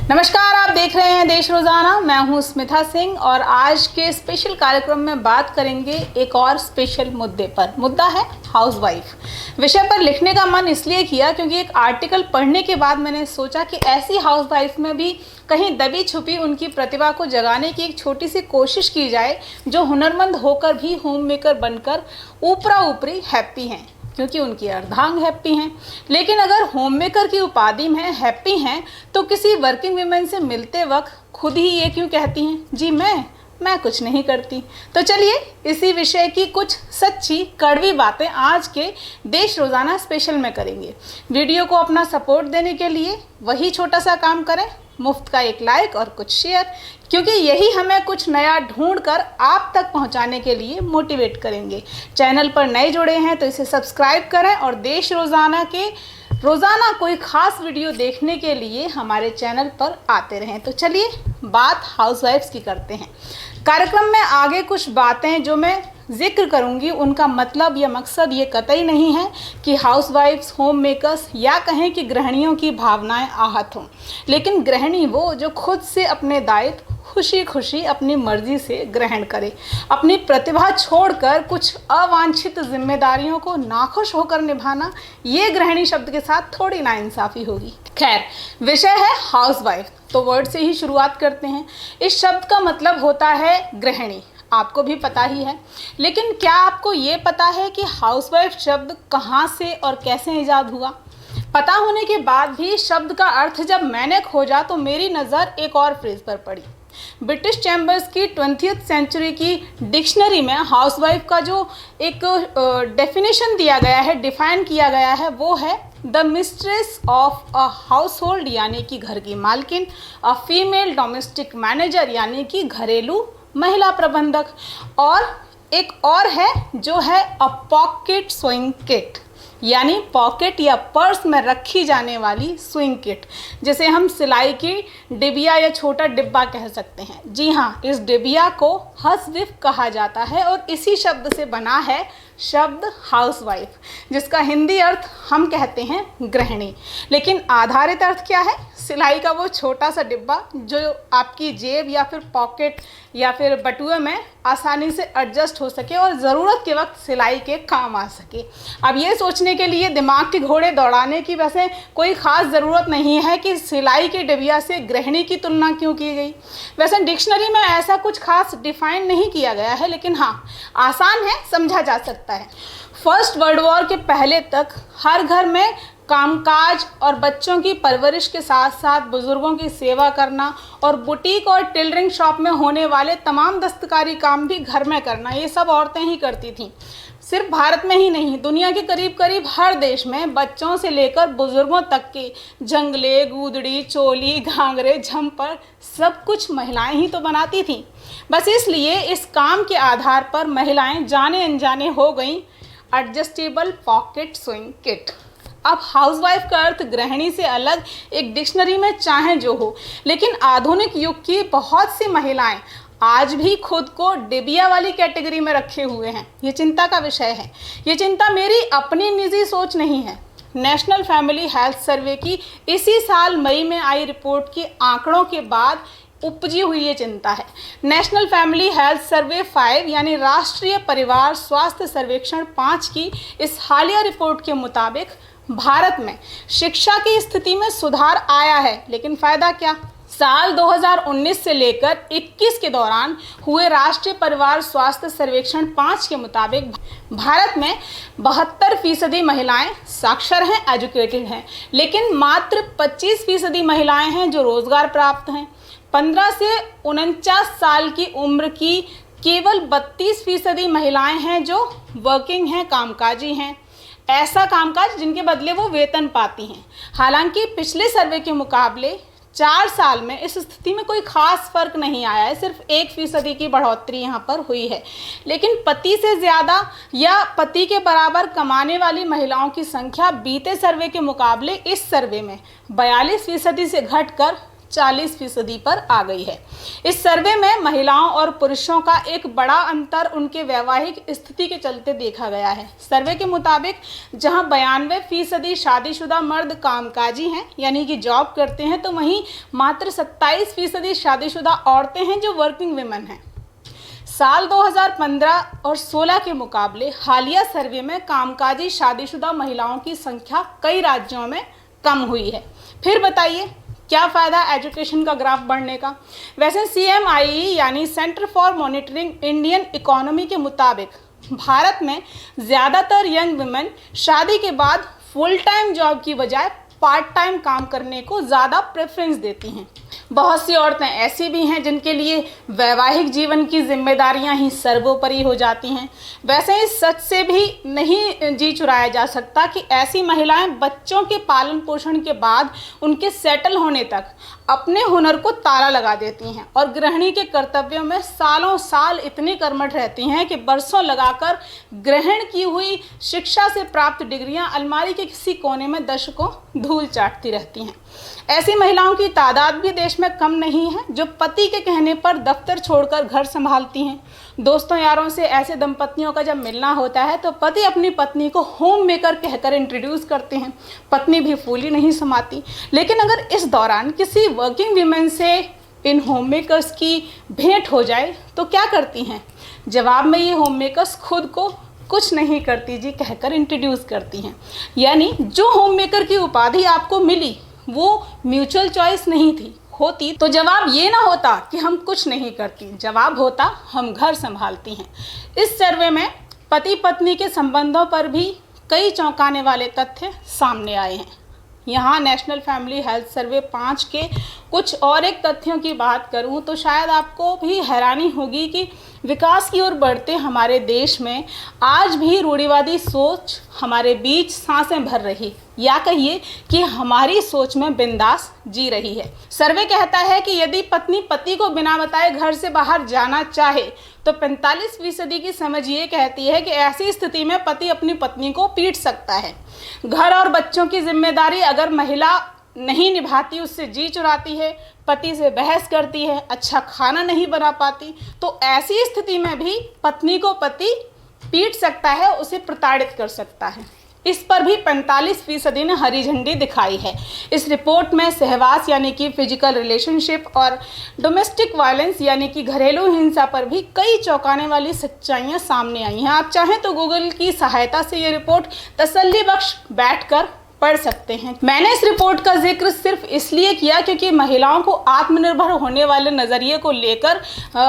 नमस्कार, आप देख रहे हैं देश रोजाना। मैं हूं स्मिता सिंह और आज के स्पेशल कार्यक्रम में बात करेंगे एक और स्पेशल मुद्दे पर। मुद्दा है हाउसवाइफ। विषय पर लिखने का मन इसलिए किया क्योंकि एक आर्टिकल पढ़ने के बाद मैंने सोचा कि ऐसी हाउसवाइफ में भी कहीं दबी छुपी उनकी प्रतिभा को जगाने की एक छोटी सी कोशिश की जाए, जो हुनरमंद होकर भी होम मेकर बनकर ऊपरा ऊपरी हैप्पी हैं, क्योंकि उनकी अर्धांग हैप्पी हैं। लेकिन अगर होम मेकर की उपाधि में हैप्पी हैं तो किसी वर्किंग वुमेन से मिलते वक्त खुद ही ये क्यों कहती हैं, जी मैं कुछ नहीं करती। तो चलिए इसी विषय की कुछ सच्ची कड़वी बातें आज के देश रोजाना स्पेशल में करेंगे। वीडियो को अपना सपोर्ट देने के लिए वही छोटा सा काम करें, मुफ्त का एक लाइक और कुछ शेयर, क्योंकि यही हमें कुछ नया ढूंढ कर आप तक पहुंचाने के लिए मोटिवेट करेंगे। चैनल पर नए जुड़े हैं तो इसे सब्सक्राइब करें और देश रोजाना के रोज़ाना कोई ख़ास वीडियो देखने के लिए हमारे चैनल पर आते रहें। तो चलिए बात हाउसवाइफ्स की करते हैं। कार्यक्रम में आगे कुछ बातें जो मैं जिक्र करूंगी उनका मतलब या मकसद ये कतई नहीं है कि हाउसवाइफ्स, होम मेकर्स या कहें कि गृहिणियों की भावनाएं आहत हों, लेकिन गृहिणी वो जो खुद से अपने दायित्व खुशी खुशी अपनी मर्जी से ग्रहण करे। अपनी प्रतिभा छोड़कर कुछ अवांछित जिम्मेदारियों को नाखुश होकर निभाना, ये गृहिणी शब्द के साथ थोड़ी नाइंसाफ़ी होगी। खैर, विषय है हाउसवाइफ, तो वर्ड से ही शुरुआत करते हैं। इस शब्द का मतलब होता है गृहिणी, आपको भी पता ही है। लेकिन क्या आपको ये पता है कि हाउसवाइफ शब्द कहाँ से और कैसे ईजाद हुआ? पता होने के बाद भी शब्द का अर्थ जब मैंने खोजा तो मेरी नज़र एक और फ्रेज पर पड़ी। ब्रिटिश चैम्बर्स की 20th सेंचुरी की डिक्शनरी में हाउसवाइफ का जो एक डेफिनेशन दिया गया है, डिफाइन किया गया है, वो है the mistress of a house hold यानी कि घर की मालकिन, अ फीमेल डोमेस्टिक मैनेजर यानी कि घरेलू महिला प्रबंधक, और एक और है जो है अ पॉकेट स्विंग किट यानी पॉकेट या पर्स में रखी जाने वाली स्विंग किट, जिसे हम सिलाई की डिबिया या छोटा डिब्बा कह सकते हैं। जी हाँ, इस डिबिया को हसविफ कहा जाता है और इसी शब्द से बना है शब्द हाउसवाइफ, जिसका हिंदी अर्थ हम कहते हैं गृहिणी। लेकिन आधारित अर्थ क्या है? सिलाई का वो छोटा सा डिब्बा जो आपकी जेब या फिर पॉकेट या फिर बटुए में आसानी से एडजस्ट हो सके और ज़रूरत के वक्त सिलाई के काम आ सके। अब ये सोचने के लिए दिमाग के घोड़े दौड़ाने की वैसे कोई ख़ास ज़रूरत नहीं है कि सिलाई की डिबिया से गृहिणी की तुलना क्यों की गई। वैसे डिक्शनरी में ऐसा कुछ खास डिफाइन नहीं किया गया है, लेकिन हाँ, आसान है, समझा जा सकता है। फर्स्ट वर्ल्ड वॉर के पहले तक हर घर में कामकाज और बच्चों की परवरिश के साथ साथ बुजुर्गों की सेवा करना और बुटीक और टेलरिंग शॉप में होने वाले तमाम दस्तकारी काम भी घर में करना, ये सब औरतें ही करती थीं। सिर्फ भारत में ही नहीं, दुनिया के करीब करीब हर देश में बच्चों से लेकर बुजुर्गों तक के जंगले, गूदड़ी, चोली, घाघरे, झंपर सब कुछ महिलाएं ही तो बनाती थीं। बस इसलिए इस काम के आधार पर महिलाएं जाने अनजाने हो गईं एडजस्टेबल पॉकेट स्विंग किट। अब हाउसवाइफ का अर्थ गृहिणी से अलग एक डिक्शनरी में चाहे जो हो, लेकिन आधुनिक युग की बहुत सी महिलाएं आज भी खुद को डिबिया वाली कैटेगरी में रखे हुए हैं। ये चिंता का विषय है। ये चिंता मेरी अपनी निजी सोच नहीं है। नेशनल फैमिली हेल्थ सर्वे की इसी साल मई में आई रिपोर्ट के आंकड़ों के बाद उपजी हुई ये चिंता है। नेशनल फैमिली हेल्थ सर्वे 5 यानी राष्ट्रीय परिवार स्वास्थ्य सर्वेक्षण 5 की इस हालिया रिपोर्ट के मुताबिक भारत में शिक्षा की स्थिति में सुधार आया है, लेकिन फ़ायदा क्या? साल 2019 से लेकर 21 के दौरान हुए राष्ट्रीय परिवार स्वास्थ्य सर्वेक्षण 5 के मुताबिक भारत में 72% महिलाएं साक्षर हैं, एजुकेटेड हैं, लेकिन मात्र 25% महिलाएं हैं जो रोज़गार प्राप्त हैं। 15 से 49 साल की उम्र की केवल 32% महिलाएं हैं जो वर्किंग हैं, कामकाजी हैं, ऐसा कामकाज जिनके बदले वो वेतन पाती हैं। हालांकि पिछले सर्वे के मुकाबले 4 साल में इस स्थिति में कोई खास फर्क नहीं आया है, सिर्फ 1% की बढ़ोतरी यहाँ पर हुई है। लेकिन पति से ज़्यादा या पति के बराबर कमाने वाली महिलाओं की संख्या बीते सर्वे के मुकाबले इस सर्वे में 42% से घटकर 40% पर आ गई है। इस सर्वे में महिलाओं और पुरुषों का एक बड़ा अंतर उनके वैवाहिक स्थिति के चलते देखा गया है। सर्वे के मुताबिक जहां 92% शादीशुदा मर्द कामकाजी हैं, यानी कि जॉब करते हैं, तो वहीं मात्र 27% शादीशुदा औरतें हैं जो वर्किंग विमेन हैं। साल 2015 और 16 के मुकाबले हालिया सर्वे में कामकाजी शादीशुदा महिलाओं की संख्या कई राज्यों में कम हुई है। फिर बताइए क्या फ़ायदा एजुकेशन का ग्राफ बढ़ने का। वैसे CMIE यानी centre for monitoring Indian economy के मुताबिक भारत में ज़्यादातर यंग वुमेन शादी के बाद फुल टाइम जॉब की बजाय पार्ट टाइम काम करने को ज़्यादा प्रेफरेंस देती हैं। बहुत सी औरतें ऐसी भी हैं जिनके लिए वैवाहिक जीवन की जिम्मेदारियां ही सर्वोपरि हो जाती हैं। वैसे इस सच से भी नहीं जी चुराया जा सकता कि ऐसी महिलाएं बच्चों के पालन पोषण के बाद उनके सेटल होने तक अपने हुनर को ताला लगा देती हैं और गृहिणी के कर्तव्यों में सालों साल इतनी कर्मठ रहती हैं कि बरसों लगाकर ग्रहण की हुई शिक्षा से प्राप्त डिग्रियां अलमारी के किसी कोने में दशकों धूल चाटती रहती हैं। ऐसी महिलाओं की तादाद भी देश में कम नहीं है जो पति के कहने पर दफ्तर छोड़कर घर संभालती हैं। दोस्तों यारों से ऐसे दंपतियों का जब मिलना होता है तो पति अपनी पत्नी को होम मेकर कहकर इंट्रोड्यूस करते हैं। पत्नी भी फूली नहीं समाती। लेकिन अगर इस दौरान किसी वर्किंग वीमेन से इन होम मेकर्स की भेंट हो जाए तो क्या करती हैं? जवाब में ये होम मेकर्स खुद को कुछ नहीं करती जी कहकर इंट्रोड्यूस करती हैं। यानी जो होम मेकर की उपाधि आपको मिली वो म्यूचुअल चॉइस नहीं थी। होती तो जवाब ये ना होता कि हम कुछ नहीं करती, जवाब होता हम घर संभालती हैं। इस सर्वे में पति पत्नी के संबंधों पर भी कई चौंकाने वाले तथ्य सामने आए हैं। यहाँ नेशनल फैमिली हेल्थ सर्वे 5 के कुछ और एक तथ्यों की बात करूँ तो शायद आपको भी हैरानी होगी कि विकास की ओर बढ़ते हमारे देश में आज भी रूढ़िवादी सोच हमारे बीच सांसें भर रही, या कहिए कि हमारी सोच में बिंदास जी रही है। सर्वे कहता है कि यदि पत्नी पति को बिना बताए घर से बाहर जाना चाहे तो 45% की समझ ये कहती है कि ऐसी स्थिति में पति अपनी पत्नी को पीट सकता है। घर और बच्चों की जिम्मेदारी अगर महिला नहीं निभाती, उससे जी चुराती है, पति से बहस करती है, अच्छा खाना नहीं बना पाती, तो ऐसी स्थिति में भी पत्नी को पति पीट सकता है, उसे प्रताड़ित कर सकता है। इस पर भी 45% ने हरी झंडी दिखाई है। इस रिपोर्ट में सहवास यानी कि फिजिकल रिलेशनशिप और डोमेस्टिक वायलेंस यानी कि घरेलू हिंसा पर भी कई चौंकाने वाली सच्चाइयां सामने आई हैं। आप चाहें तो गूगल की सहायता से ये रिपोर्ट तसल्ली बख्श बैठकर पढ़ सकते हैं। मैंने इस रिपोर्ट का जिक्र सिर्फ इसलिए किया क्योंकि महिलाओं को आत्मनिर्भर होने वाले नज़रिए को लेकर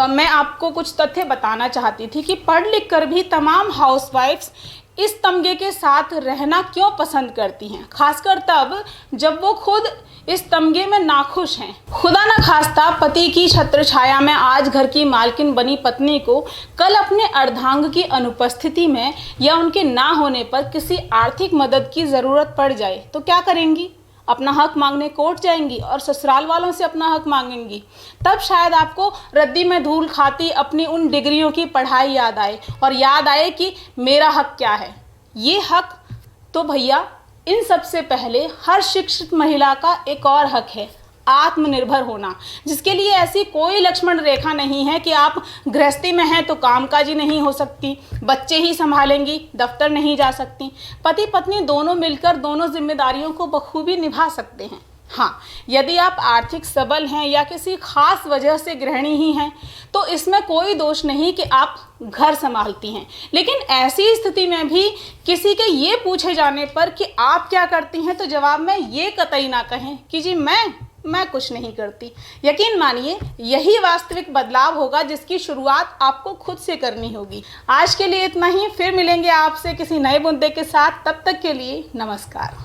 मैं आपको कुछ तथ्य बताना चाहती थी कि पढ़ लिख कर भी तमाम हाउसवाइफ्स इस तमगे के साथ रहना क्यों पसंद करती हैं, खासकर तब जब वो खुद इस तमगे में नाखुश हैं। खुदा न खास्ता पति की छत्रछाया में आज घर की मालकिन बनी पत्नी को कल अपने अर्धांग की अनुपस्थिति में या उनके ना होने पर किसी आर्थिक मदद की ज़रूरत पड़ जाए तो क्या करेंगी? अपना हक मांगने कोर्ट जाएंगी और ससुराल वालों से अपना हक मांगेंगी। तब शायद आपको रद्दी में धूल खाती अपनी उन डिग्रियों की पढ़ाई याद आए और याद आए कि मेरा हक क्या है। ये हक तो भैया इन सबसे पहले हर शिक्षित महिला का एक और हक है, आत्मनिर्भर होना, जिसके लिए ऐसी कोई लक्ष्मण रेखा नहीं है कि आप गृहस्थी में हैं तो कामकाजी नहीं हो सकती, बच्चे ही संभालेंगी, दफ्तर नहीं जा सकती। पति पत्नी दोनों मिलकर दोनों जिम्मेदारियों को बखूबी निभा सकते हैं। हाँ, यदि आप आर्थिक सबल हैं या किसी खास वजह से गृहिणी ही हैं तो इसमें कोई दोष नहीं कि आप घर संभालती हैं। लेकिन ऐसी स्थिति में भी किसी के ये पूछे जाने पर कि आप क्या करती हैं तो जवाब में ये कतई ना कहें कि जी मैं कुछ नहीं करती। यकीन मानिए यही वास्तविक बदलाव होगा जिसकी शुरुआत आपको खुद से करनी होगी। आज के लिए इतना ही, फिर मिलेंगे आपसे किसी नए मुद्दे के साथ। तब तक के लिए नमस्कार।